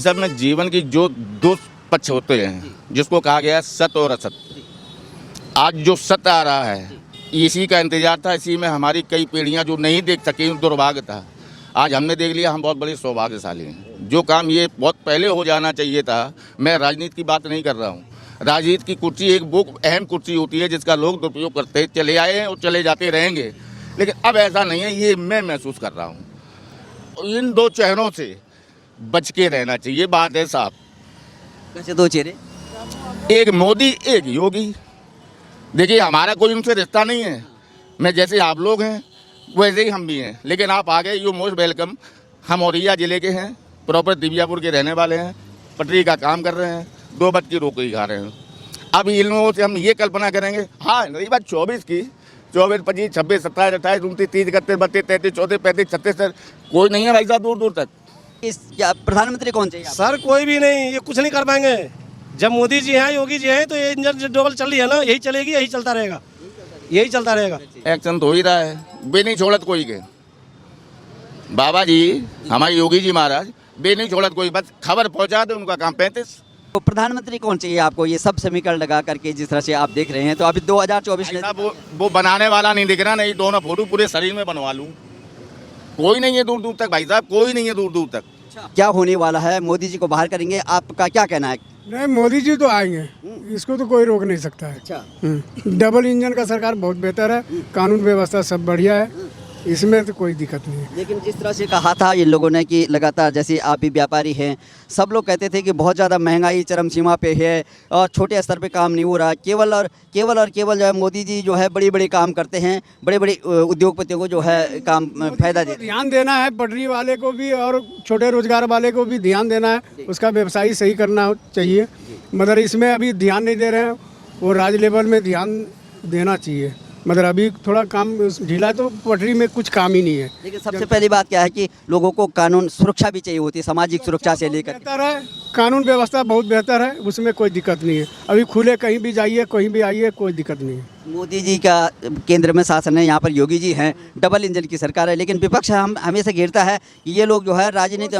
सब में जीवन की जो दो पक्ष होते हैं, जिसको कहा गया है सत्य और असत। आज जो सत्य आ रहा है इसी का इंतजार था, इसी में हमारी कई पीढ़ियां जो नहीं देख सकी, दुर्भाग्य था। आज हमने देख लिया, हम बहुत बड़े सौभाग्यशाली हैं। जो काम ये बहुत पहले हो जाना चाहिए था। मैं राजनीति की बात नहीं कर रहा हूँ। राजनीति की कुर्सी एक वो अहम कुर्सी होती है जिसका लोग दुरुपयोग करते चले आए हैं और चले जाते रहेंगे, लेकिन अब ऐसा नहीं है। ये मैं महसूस कर रहा हूँ। इन दो चेहरों से बच के रहना चाहिए। बात है साहब, कैसे दो चेहरे? एक मोदी एक योगी। देखिए, हमारा कोई उनसे रिश्ता नहीं है। मैं जैसे आप लोग हैं वैसे ही हम भी हैं, लेकिन आप आ गए, यू मोस्ट वेलकम। हम औरैया ज़िले के हैं, प्रॉपर दिव्यापुर के रहने वाले हैं। पटरी का काम कर रहे हैं, 2 बज की रोटी खा रहे हैं। अब इन लोगों से हम ये कल्पना करेंगे, हाँ रही बात 24 की, 24, 25, 26, 27, 28, 29, 30, 31, 32, 33, 34, 35, 36, कोई नहीं है भाई साहब दूर दूर तक। इस प्रधानमंत्री कौन चाहिए आपको? सर कोई भी नहीं, ये कुछ नहीं कर पाएंगे। जब मोदी जी हैं, योगी जी हैं, तो ये इंजन जो डबल चल रही है ना, यही चलेगी, यही चलता रहेगा, यही चलता रहेगा। एक्शन तो ही रहा है, बे नहीं छोड़त कोई के। बाबा जी हमारे योगी जी महाराज बे नहीं छोड़त कोई, बस खबर पहुंचा दे, उनका काम 35। तो प्रधानमंत्री कौन चाहिए आपको? ये सब समीकरण लगा करके जिस तरह से आप देख रहे हैं, तो अभी 2024 में साहब वो बनाने वाला नहीं दिख रहा। नहीं, दोनों फोटो पूरे शरीर में बनवा लूँ, कोई नहीं है दूर दूर तक भाई साहब, कोई नहीं है दूर दूर तक। क्या होने वाला है? मोदी जी को बाहर करेंगे, आपका क्या कहना है? नहीं, मोदी जी तो आएंगे, इसको तो कोई रोक नहीं सकता है। अच्छा, डबल इंजन का सरकार बहुत बेहतर है, कानून व्यवस्था सब बढ़िया है, इसमें तो कोई दिक्कत नहीं है। लेकिन जिस तरह से कहा था इन लोगों ने कि लगातार, जैसे आप भी व्यापारी हैं, सब लोग कहते थे कि बहुत ज़्यादा महंगाई चरम सीमा पे है और छोटे स्तर पे काम नहीं हो रहा। केवल जो है मोदी जी जो है बड़ी बड़ी काम करते हैं, बड़े बड़े उद्योगपतियों को जो है काम फायदा देते हैं। ध्यान देना है, पटरी वाले को भी और छोटे रोजगार वाले को भी ध्यान देना है, उसका व्यवसाय सही करना चाहिए। मगर इसमें अभी ध्यान नहीं दे रहे हैं, वो राज्य लेवल में ध्यान देना चाहिए। मगर अभी थोड़ा काम ढीला, तो पटरी में कुछ काम ही नहीं है। लेकिन सबसे पहली बात क्या है कि लोगों को कानून सुरक्षा भी चाहिए होती है, सामाजिक सुरक्षा से लेकर। बेहतर है, कानून व्यवस्था बहुत बेहतर है, उसमें कोई दिक्कत नहीं है। अभी खुले कहीं भी जाइए, कहीं भी आइए, कोई दिक्कत नहीं है। मोदी जी का केंद्र में शासन है, यहाँ पर योगी जी हैं, डबल इंजन की सरकार है, लेकिन विपक्ष हम हमेशा घेरता है कि ये लोग जो है राजनीति,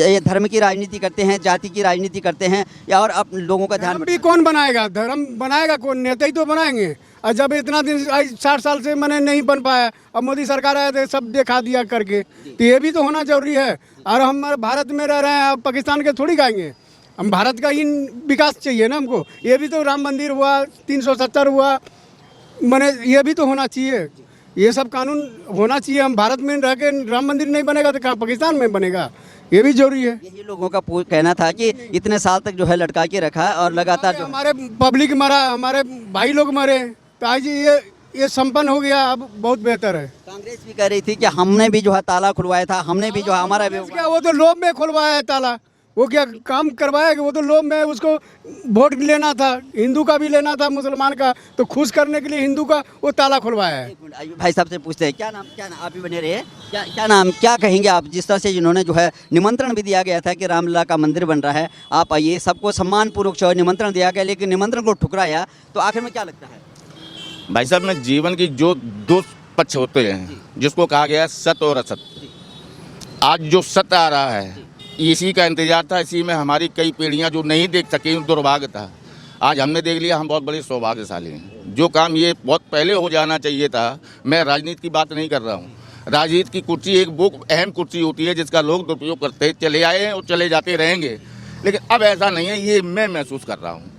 ये धर्म की राजनीति करते हैं, जाति की राजनीति करते हैं, या और अब लोगों का ध्यान। धर्म भी कौन बनाएगा? धर्म बनाएगा कौन? नेता ही तो बनाएंगे। और जब इतना दिन 60 साल से मैंने नहीं बन पाया, अब मोदी सरकार आया तो सब दिखा दिया करके, तो ये भी तो होना जरूरी है। और हम भारत में रह रहे हैं, अब पाकिस्तान के थोड़ी खाएंगे। हम भारत का ही विकास चाहिए ना हमको। ये भी तो राम मंदिर हुआ, 370 हुआ, मैंने ये भी तो होना चाहिए। ये सब कानून होना चाहिए। हम भारत में रह के राम मंदिर नहीं बनेगा तो कहाँ पाकिस्तान में बनेगा? ये भी जरूरी है। यही लोगों का कहना था कि इतने साल तक जो है लटका के रखा है और लगातार जो हमारे पब्लिक मरा, हमारे भाई लोग मरे, तो आज ये संपन्न हो गया, अब बहुत बेहतर है। कांग्रेस भी कह रही थी कि हमने भी जो है ताला खुलवाया था, हमने भी जो है हमारा भी क्या वो तो लोभ में खुलवाया है ताला? वो क्या काम करवाया कि वो तो लोभ में, उसको वोट लेना था, हिंदू का भी लेना था, मुसलमान का, तो खुश करने के लिए हिंदू का वो ताला खुलवाया है। भाई साहब से पूछते हैं, क्या नाम आप ही बने रहे, क्या नाम, क्या कहेंगे आप? जिस तरह से इन्होंने जो है निमंत्रण भी दिया गया था कि रामलला का मंदिर बन रहा है, आप आइए, सबको सम्मानपूर्वक जो है निमंत्रण दिया गया, लेकिन निमंत्रण को ठुकराया, तो आखिर में क्या लगता है? भाई साहब, में जीवन की जो दो पक्ष होते हैं, जिसको कहा गया है सत्य और असत। आज जो सत्य आ रहा है इसी का इंतजार था, इसी में हमारी कई पीढ़ियां जो नहीं देख सकी, दुर्भाग्य था। आज हमने देख लिया, हम बहुत बड़े सौभाग्यशाली हैं। जो काम ये बहुत पहले हो जाना चाहिए था। मैं राजनीति की बात नहीं कर रहा हूँ। राजनीति की कुर्सी एक वो अहम कुर्सी होती है जिसका लोग दुरुपयोग करते चले आए हैं और चले जाते रहेंगे, लेकिन अब ऐसा नहीं है। ये मैं महसूस कर रहा हूँ।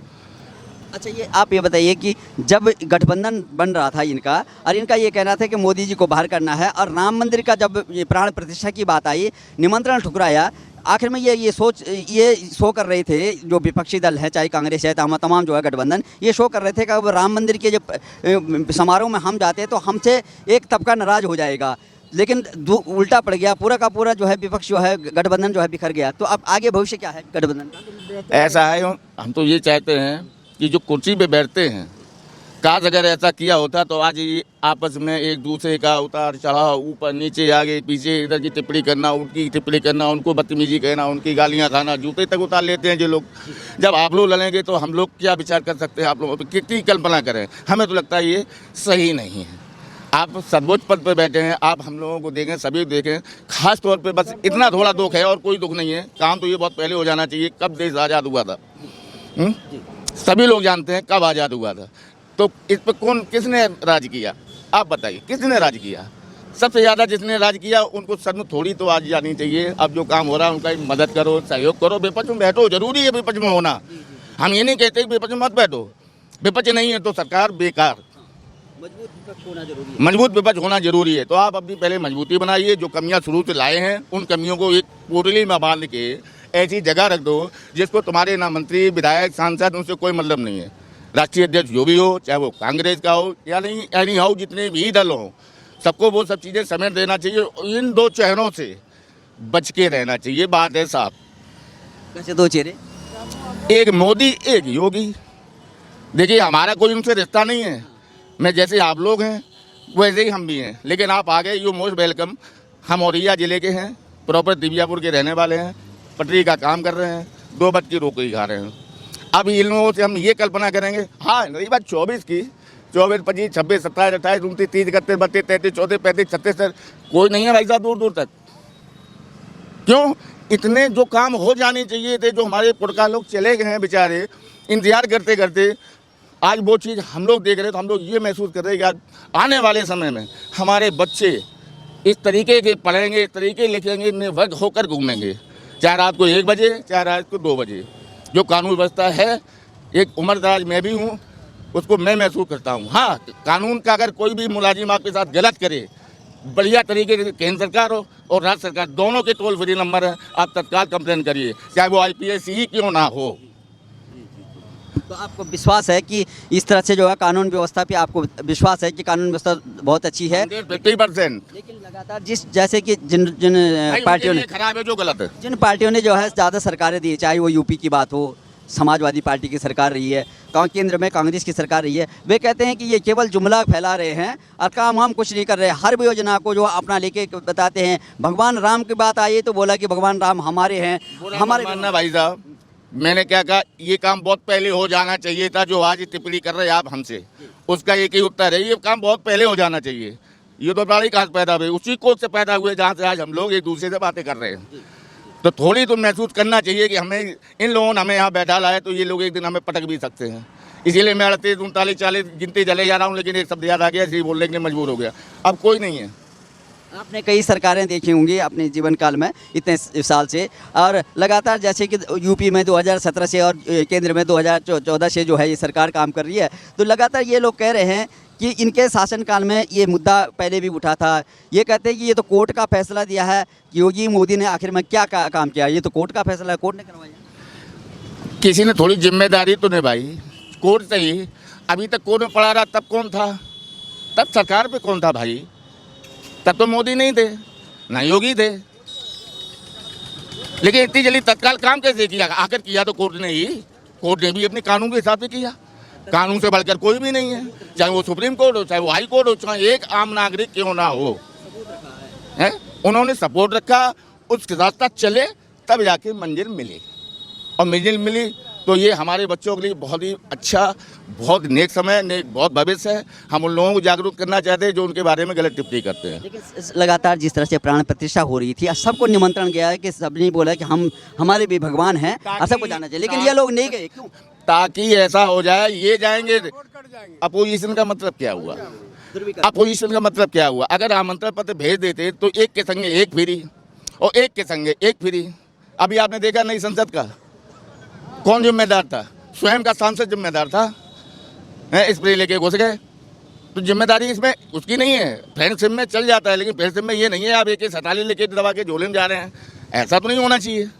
अच्छा, ये आप ये बताइए कि जब गठबंधन बन रहा था इनका, और इनका ये कहना था कि मोदी जी को बाहर करना है, और राम मंदिर का जब ये प्राण प्रतिष्ठा की बात आई, निमंत्रण ठुकराया, आखिर में ये शो कर रहे थे जो विपक्षी दल है, चाहे कांग्रेस है, तमाम जो है गठबंधन, ये शो कर रहे थे कि अब राम मंदिर के जब समारोह में हम जाते हैं तो हमसे एक तबका नाराज हो जाएगा, लेकिन उल्टा पड़ गया। पूरा का पूरा जो है विपक्ष जो है, गठबंधन जो है बिखर गया। तो अब आगे भविष्य क्या है गठबंधन का? ऐसा है, हम तो ये चाहते हैं कि जो कुर्सी पे बैठते हैं, काश अगर ऐसा किया होता तो आज ये आपस में एक दूसरे का उतार चढ़ाव, ऊपर नीचे, आगे पीछे, इधर की टिप्पणी करना, उनकी टिप्पणी करना, उनको बदतमीजी कहना, उनकी गालियां खाना, जूते तक उतार लेते हैं जो लोग। जब आप लोग लड़ेंगे तो हम लोग क्या विचार कर सकते हैं? आप लोगों पर कितनी कल्पना करें? हमें तो लगता है ये सही नहीं है। आप सर्वोच्च पद पर बैठे हैं, आप हम लोगों को देखें, सभी देखें, खास तौर पे बस इतना थोड़ा दुख है और कोई दुख नहीं है। काम तो ये बहुत पहले हो जाना चाहिए। कब देश आज़ाद हुआ था? सभी लोग जानते हैं कब आज़ाद हुआ था। तो इस पर किसने राज किया? आप बताइए, किसने राज किया? सबसे ज़्यादा जिसने राज किया उनको शर्म थोड़ी तो आज जानी चाहिए। अब जो काम हो रहा है उनका मदद करो, सहयोग करो, विपक्ष में बैठो, जरूरी है विपक्ष में होना। हम ये नहीं कहते कि विपक्ष में मत बैठो, विपक्ष नहीं है तो सरकार बेकार। मजबूत विपक्ष होना जरूरी है। मजबूत विपक्ष होना जरूरी है। तो आप अपनी पहले मजबूती बनाइए। जो कमियां शुरू से लाए हैं उन कमियों को एक पोटली में बांध के ऐसी जगह रख दो जिसको तुम्हारे ना मंत्री, विधायक, सांसद, उनसे कोई मतलब नहीं है। राष्ट्रीय अध्यक्ष जो भी हो, चाहे वो कांग्रेस का हो या नहीं एनी हो, जितने भी दल हों, सबको वो सब चीज़ें समय देना चाहिए। इन दो चेहरों से बच के रहना चाहिए। बात है साहब, कैसे दो चेहरे? एक मोदी, एक योगी। देखिए हमारा कोई उनसे रिश्ता नहीं है। मैं जैसे आप लोग हैं वैसे ही हम भी हैं, लेकिन आप आ गए, यू मोस्ट वेलकम। हम औरैया ज़िले के हैं, प्रॉपर दिव्यापुर के रहने वाले हैं, पटरी का काम कर रहे हैं, 2 बज की रोटी खा रहे हैं। अब इन लोगों से हम ये कल्पना करेंगे, हाँ रही बात 24 की, 24, 25, 26, 27, 28, 29, 30, 31, 32, 33, 34, 35, 36, कोई नहीं है भाई साहब दूर दूर तक। क्यों? इतने जो काम हो जाने चाहिए थे, जो हमारे पुरखा लोग चले गए हैं बेचारे इंतजार करते करते, आज वो चीज़ हम लोग देख रहे हैं। तो हम लोग ये महसूस कर रहे हैं कि आज आने वाले समय में हमारे बच्चे इस तरीके के पढ़ेंगे, इस तरीके लिखेंगे, निर्भर होकर घूमेंगे, चाहे रात को 1 बजे, चाहे रात को 2 बजे। जो कानून व्यवस्था है, एक उम्रदराज मैं भी हूँ, उसको मैं महसूस करता हूँ। हाँ, कानून का अगर कोई भी मुलाजिम आपके साथ गलत करे, बढ़िया तरीके से केंद्र सरकार हो और राज्य सरकार दोनों के टोल फ्री नंबर है, आप तत्काल कंप्लेन करिए, चाहे वो IPS ही क्यों ना हो। तो आपको विश्वास है कि इस तरह से जो है कानून व्यवस्था पे आपको विश्वास है कि कानून व्यवस्था बहुत अच्छी है? 50%। लेकिन लगातार जैसे कि जिन पार्टियों ने खराब है, जो गलत है, जिन पार्टियों ने जो है ज़्यादा सरकारें दी, चाहे वो यूपी की बात हो, समाजवादी पार्टी की सरकार रही है, केंद्र में कांग्रेस की सरकार रही है, वे कहते हैं कि ये केवल जुमला फैला रहे हैं और काम हम कुछ नहीं कर रहे। हर योजना को जो अपना लेके बताते हैं। भगवान राम की बात आई तो बोला कि भगवान राम हमारे हैं, हमारे मानना भाई साहब। मैंने क्या कहा, ये काम बहुत पहले हो जाना चाहिए था। जो आज टिप्पणी कर रहे हैं आप हमसे, उसका एक ही उत्तर है, ये काम बहुत पहले हो जाना चाहिए। ये तो बड़ा ही कहाँ पैदा हुए, उसी कोच से पैदा हुए जहाँ से आज हम लोग एक दूसरे से बातें कर रहे हैं। तो थोड़ी तो महसूस करना चाहिए कि हमें इन लोगों ने हमें यहाँ बैठा लाया, तो ये लोग एक दिन हमें पटक भी सकते हैं। इसीलिए मैं 38, 39, 40 गिनते चले जा रहा हूँ, लेकिन एक शब्द याद आ गया, इसी बोलने के लिए मजबूर हो गया। अब कोई नहीं है। आपने कई सरकारें देखी होंगी अपने जीवन काल में इतने साल से, और लगातार जैसे कि यूपी में 2017 से और केंद्र में 2014 से जो है ये सरकार काम कर रही है, तो लगातार ये लोग कह रहे हैं कि इनके शासनकाल में ये मुद्दा पहले भी उठा था। ये कहते हैं कि ये तो कोर्ट का फैसला दिया है। योगी मोदी ने आखिर में क्या काम किया? ये तो कोर्ट का फैसला है, कोर्ट ने करवाया। किसी ने थोड़ी जिम्मेदारी तो निभाई, कोर्ट से ही। अभी तक कोर्ट में पड़ा रहा, तब कौन था? तब सरकार पे कौन था भाई? तब तो मोदी नहीं थे, ना योगी थे। लेकिन इतनी जल्दी तत्काल काम कैसे किया? आखिर किया तो कोर्ट ने ही। कोर्ट ने भी अपने कानून के हिसाब से किया। कानून से बढ़कर कोई भी नहीं है, चाहे वो सुप्रीम कोर्ट हो, चाहे वो हाई कोर्ट हो, चाहे एक आम नागरिक क्यों ना हो, है उन्होंने सपोर्ट रखा, उसके साथ साथ चले, तब जाके मंजिल मिली। और मंजिल मिली तो ये हमारे बच्चों के लिए बहुत ही अच्छा, बहुत नेक समय, नेक बहुत भविष्य है। हम उन लोगों को जागरूक करना चाहते हैं जो उनके बारे में गलत टिप्पणी करते हैं। लेकिन लगातार जिस तरह से प्राण प्रतिष्ठा हो रही थी, सबको निमंत्रण गया है कि सबने बोला कि हम हमारे भी भगवान हैं और सबको जाना चाहिए, लेकिन ये लोग नहीं गए। क्यों? ताकि ऐसा हो जाए, ये जाएंगे। अपोजिशन का मतलब क्या हुआ? अपोजिशन का मतलब क्या हुआ? अगर आमंत्रण पत्र भेज देते तो एक के संगे एक फ्री और एक के संगे एक फ्री। अभी आपने देखा नई संसद का कौन जिम्मेदार था? स्वयं का सांसद जिम्मेदार था। स्प्रे लेके घुस गए, तो जिम्मेदारी इसमें उसकी नहीं है। फ्रेंडशिप में चल जाता है, लेकिन फ्रेंडशिप में ये नहीं है आप एक सटाली लेके दबा के झोले में जा रहे हैं। ऐसा तो नहीं होना चाहिए।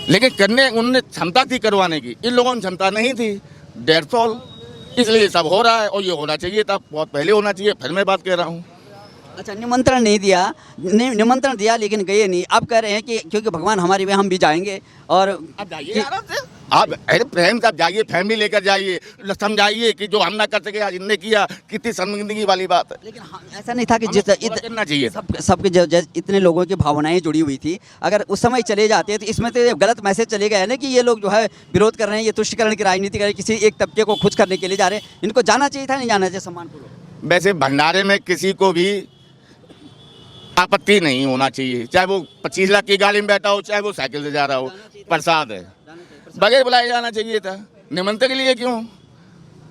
लेकिन करने उनने क्षमता थी करवाने की, इन लोगों ने क्षमता नहीं थी। That's all. इसलिए सब हो रहा है और ये होना चाहिए था, बहुत पहले होना चाहिए। फिर मैं बात कह रहा हूँ। अच्छा, निमंत्रण नहीं दिया, निमंत्रण दिया लेकिन गए नहीं। अब कह रहे हैं कि क्योंकि भगवान हमारे में, हम भी जाएंगे। और अब जाइए आराम से, आप अरे प्रेम से आप जाइए, फैमिली लेकर जाइए, समझाइए कि जो हम ना कर सके आज इनने किया। कितनी शर्मिंदगी वाली बात है। लेकिन ऐसा नहीं था कि करना चाहिए। सबके इतने लोगों की भावनाएं जुड़ी हुई थी। अगर उस समय चले जाते तो इसमें तो गलत मैसेज चले गए ना कि ये लोग जो है विरोध कर रहे हैं, ये तुष्टिकरण की राजनीति कर रहे हैं, किसी एक तबके को खुश करने के लिए जा रहे हैं। इनको जाना चाहिए था, नहीं जाना चाहिए? सम्मानपूर्वक वैसे भंडारे में किसी को भी आपत्ति नहीं होना चाहिए, चाहे वो 25 लाख की गाड़ी में बैठा हो, चाहे वो साइकिल से जा रहा हो, प्रसाद है, बगैर बुलाए जाना चाहिए था। निमंत्रण के लिए क्यों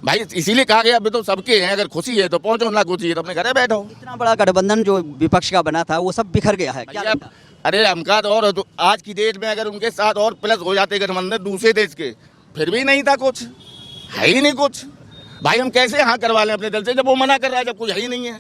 भाई? इसीलिए कहा गया अभी तो सबके हैं, अगर खुशी है तो पहुंचो, ना खुशी है तो अपने घर बैठो। इतना बड़ा गठबंधन जो विपक्ष का बना था वो सब बिखर गया है, क्या भैया, लगता है? अरे हमका तो और तो आज की डेट में अगर उनके साथ और प्लस हो जाते गठबंधन दूसरे देश के, फिर भी नहीं था कुछ, है ही नहीं कुछ। भाई हम कैसे हाँ करवा लें अपने दिल से जब वो मना कर रहा है, जब कुछ है ही नहीं है।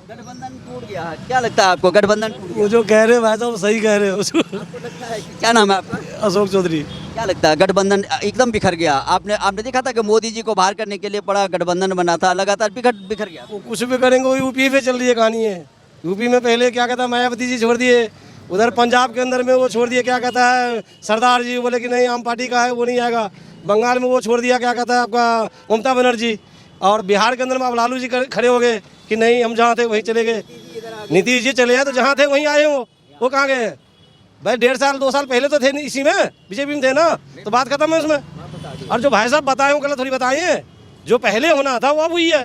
गठबंधन टूट गया है, क्या लगता है आपको? गठबंधन टूट गया, वो जो कह रहे हैं भाई साहब सही कह रहे हो। आपको लगता है कि- क्या नाम है आपका? अशोक चौधरी। क्या लगता है गठबंधन एकदम बिखर गया? आपने देखा था कि मोदी जी को बाहर करने के लिए बड़ा गठबंधन बना था, लगातार बिखर गया। वो कुछ भी करेंगे, वो यूपी पे चल रही है कहानी है। यूपी में पहले क्या कहता है मायावती जी छोड़ दिए, उधर पंजाब के अंदर में वो छोड़ दिए, क्या कहता है सरदार जी, बोले कि नहीं आम पार्टी का है वो नहीं आएगा। बंगाल में वो छोड़ दिया, क्या कहता है आपका ममता बनर्जी। और बिहार के अंदर में अब लालू जी खड़े हो गए कि नहीं हम जहाँ थे वहीं चले गए। नीतीश जी चले हैं तो जहाँ थे वहीं आए वो कहाँ गए हैं भाई? 1.5 साल 2 साल पहले तो थे नहीं इसी में, बीजेपी में थे ना, तो बात खत्म है उसमें। और जो भाई साहब बताए वो गलत थोड़ी बताए हैं, जो पहले होना था वो अब हुई है,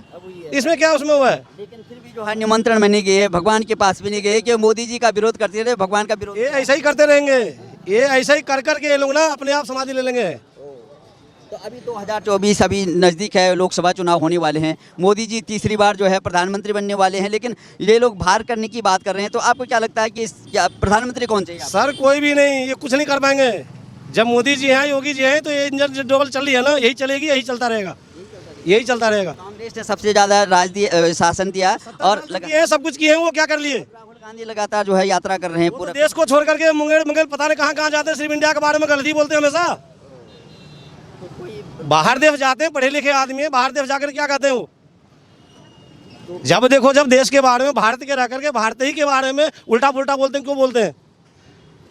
इसमें क्या उसमें हुआ है। लेकिन फिर भी जो है निमंत्रण में नहीं गए, भगवान के पास भी नहीं गए कि मोदी जी का विरोध करते रहे, भगवान का विरोध। ये ऐसा ही करते रहेंगे, ये ऐसा ही कर करके ये लोग ना अपने आप समाधि ले लेंगे। तो अभी 2024 अभी नज़दीक है, लोकसभा चुनाव होने वाले हैं, मोदी जी तीसरी बार जो है प्रधानमंत्री बनने वाले हैं, लेकिन ये लोग बाहर करने की बात कर रहे हैं, तो आपको क्या लगता है कि प्रधानमंत्री कौन चाहिए? सर कोई भी नहीं, ये कुछ नहीं कर पाएंगे। जब मोदी जी हैं, योगी जी हैं, तो ये इंजन जो डोल चल रही है ना, यही चलेगी, यही चलता रहेगा, यही चलता रहेगा। कांग्रेस ने सबसे ज्यादा शासन दिया और ये सब कुछ किए हैं, वो क्या कर लिए? राहुल गांधी लगातार जो है यात्रा कर रहे हैं वो पूरा तो देश को छोड़ करके मुंगेर पता नहीं कहाँ जाते हैं, सिर्फ इंडिया के बारे में गलती बोलते हैं हमेशा। बाहर देश जाते हैं, पढ़े लिखे आदमी है, बाहर देश जाकर क्या कहते हैं वो? जब देखो जब देश के बारे में, भारत के रह करके भारत ही के बारे में उल्टा पुल्टा बोलते हैं, क्यों बोलते हैं?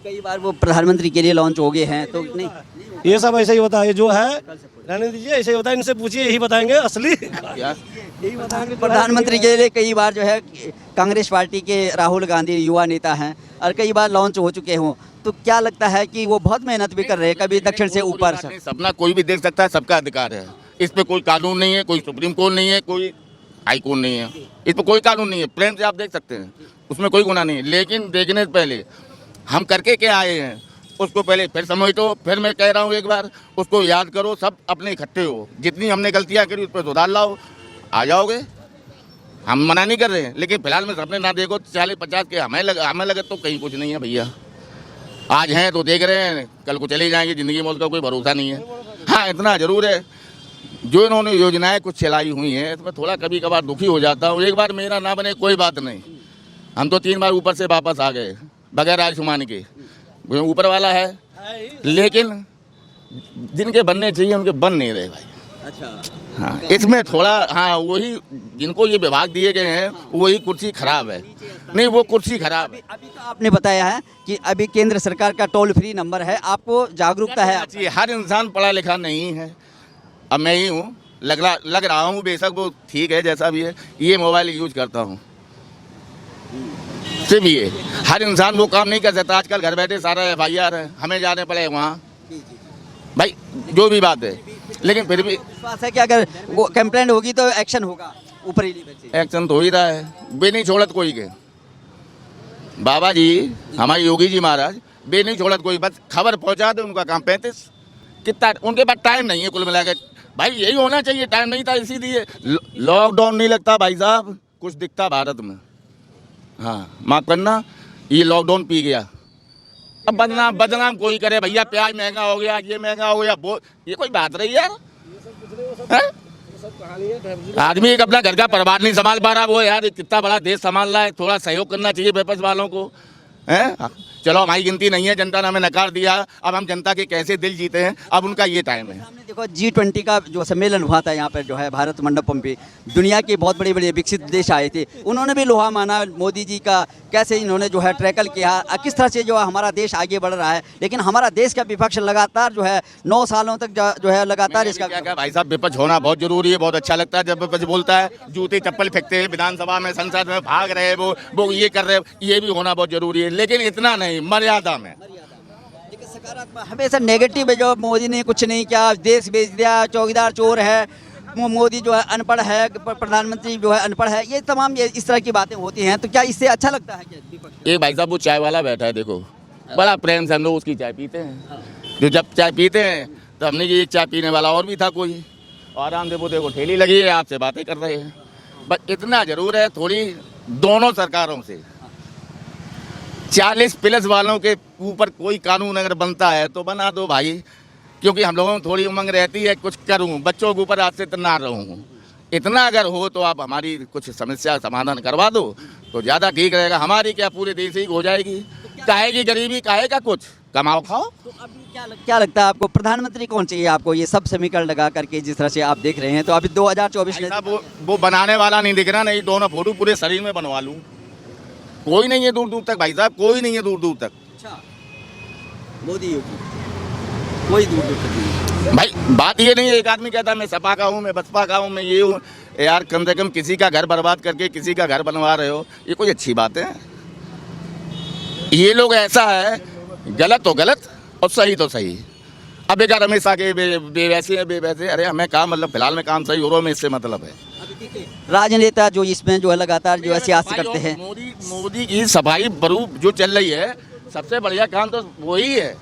कई बार वो प्रधानमंत्री के लिए लॉन्च हो गए हैं, तो नहीं ये सब ऐसे ही होता है, जो है रहने दीजिए, ऐसे ही होता है। इनसे पूछिए, यही बताएंगे असली, क्या यही बताएंगे। प्रधानमंत्री के लिए कई बार जो है कांग्रेस पार्टी के राहुल गांधी युवा नेता हैं और कई बार लॉन्च हो चुके हों, तो क्या लगता है कि वो बहुत मेहनत भी कर रहे हैं, कभी दक्षिण से ऊपर से? सपना कोई भी देख सकता है, सबका अधिकार है। इस पे कोई कानून नहीं है, कोई सुप्रीम कोर्ट नहीं है, कोई हाई कोर्ट नहीं है, इस पर कोई कानून नहीं है। प्रेम से आप देख सकते हैं, उसमें कोई गुनाह नहीं है। लेकिन देखने से पहले हम करके क्या आए हैं उसको पहले फिर समझो। फिर मैं कह रहा हूँ एक बार उसको याद करो, सब अपने इकट्ठे हो, जितनी हमने गलतियाँ करी उस पर सुधार लाओ, आ जाओगे। हम मना नहीं कर रहे हैं, लेकिन फिलहाल में सबने ना देखो 40-50 के हमें लगे तो कहीं कुछ नहीं है भैया। आज हैं तो देख रहे हैं, कल को चले जाएंगे, ज़िंदगी में उसका कोई भरोसा नहीं है। हाँ इतना ज़रूर है, जो इन्होंने योजनाएं कुछ चलाई हुई हैं इसमें थोड़ा कभी कभार दुखी हो जाता हूँ। एक बार मेरा ना बने कोई बात नहीं, हम तो 3 बार ऊपर से वापस आ गए बगैर आयुष्मान के, ऊपर वाला है। लेकिन जिनके बनने चाहिए उनके बन नहीं रहे भाई। अच्छा, हाँ इसमें थोड़ा, हाँ वही जिनको ये विभाग दिए गए हैं वही कुर्सी खराब है। नहीं वो कुर्सी खराब है। अभी तो आपने बताया है कि अभी केंद्र सरकार का टोल फ्री नंबर है, आपको जागरूकता है। चाहिए, हर इंसान पढ़ा लिखा नहीं है। अब मैं ही हूँ, लग रहा हूँ, बेशक वो ठीक है जैसा भी है, ये मोबाइल यूज करता हूँ सिर्फ ये। हर इंसान वो काम नहीं कर सकता। आजकल घर बैठे सारा FIR है, हमें जाने पड़े वहाँ भाई, जो भी बात है। लेकिन फिर भी विश्वास है कि अगर वो कंप्लेंट होगी तो एक्शन होगा ऊपरी लेवल से। एक्शन तो हो ही रहा है, बे नहीं छोड़त कोई के। बाबा जी हमारे योगी जी महाराज बे नहीं छोड़त कोई, बस खबर पहुंचा दे, उनका काम 35 कितना, उनके पास टाइम नहीं है कुल मिला के। भाई यही होना चाहिए, टाइम नहीं था इसीलिए लॉकडाउन नहीं लगता भाई साहब, कुछ दिखता भारत में। हाँ माफ करना, ये लॉकडाउन पी गया। अब बदनाम कोई करे भैया, प्याज महंगा हो गया, ये महंगा हो गया, वो ये कोई बात रही यार है? आदमी एक अपना घर का परिवार नहीं संभाल पा रहा, वो यार कितना बड़ा देश संभाल रहा है। थोड़ा सहयोग करना चाहिए विपक्ष वालों को, है? चलो हमारी गिनती नहीं है, जनता ने हमें नकार दिया, अब हम जनता के कैसे दिल जीते हैं, अब उनका ये टाइम है। हमने देखो G20 का जो सम्मेलन हुआ था यहाँ पर जो है भारत मंडपम पे, दुनिया के बहुत बड़े बड़े विकसित देश आए थे, उन्होंने भी लोहा माना मोदी जी का, कैसे इन्होंने जो है ट्रैकल किया, किस तरह से जो है हमारा देश आगे बढ़ रहा है। लेकिन हमारा देश का विपक्ष लगातार जो है 9 सालों तक जो है लगातार इसका क्या भाई साहब, विपक्ष होना बहुत जरूरी है। बहुत अच्छा लगता है जब विपक्ष बोलता है, जूते चप्पल फेंकते हैं विधानसभा में, संसद में भाग रहे हैं, वो ये कर रहे हैं, ये भी होना बहुत जरूरी है, लेकिन इतना नहीं, मर्यादा में। लेकिन सकारात्मक हमेशा नेगेटिव है, जो मोदी ने कुछ नहीं किया, देश बेच दिया, चौकीदार चोर है, मोदी जो है अनपढ़ है, प्रधानमंत्री जो है अनपढ़ है, ये तमाम ये इस तरह की बातें होती हैं, तो क्या इससे अच्छा लगता है क्या विपक्ष? एक भाई साहब वो चाय वाला बैठा है, देखो बड़ा प्रेम से हम लोग उसकी चाय पीते हैं। जो जब चाय पीते हैं तो हमने ये एक चाय पीने वाला और भी था कोई, और आराम से वो देखो ठेली लगी है, आपसे बातें कर रहे हैं। बस इतना जरूर है, थोड़ी दोनों सरकारों से 40+ वालों के ऊपर कोई कानून अगर बनता है तो बना दो भाई, क्योंकि हम लोगों को थोड़ी उमंग रहती है कुछ करूं, बच्चों के ऊपर आज से ना रहूं। इतना अगर हो तो आप हमारी कुछ समस्या समाधान करवा दो तो ज़्यादा ठीक रहेगा। हमारी क्या पूरे देश ही हो जाएगी, काहेगी गरीबी, काहेगा कुछ, कमाओ खाओ। तो अभी क्या लगता है आपको, प्रधानमंत्री कौन चाहिए आपको? ये सब समीकरण लगा करके जिस तरह से आप देख रहे हैं, तो अभी 2024 में वो बनाने वाला नहीं दिख रहा, नहीं दोनों फोटो पूरे शरीर में बनवा लूँ। कोई नहीं है दूर दूर तक भाई साहब, कोई नहीं है दूर दूर तक। अच्छा, मोदी योगी कोई दूर दूर तक नहीं। भाई बात ये नहीं है, एक आदमी कहता है मैं सपा का हूँ, मैं बसपा का हूँ, मैं ये हूँ। यार कम से कम किसी का घर बर्बाद करके किसी का घर बनवा रहे हो, ये कोई अच्छी बात है? ये लोग ऐसा है, गलत तो गलत और सही तो सही। अब एक हमेशा के बेवैसे हैं बेवैसे, अरे हमें काम मतलब फिलहाल में काम सही हो रहा है, इससे मतलब है। राजनेता जो इसमें जो है लगातार जो है सियासत करते हैं, मोदी की सफाई बरूब जो चल रही है, सबसे बढ़िया काम तो वही है।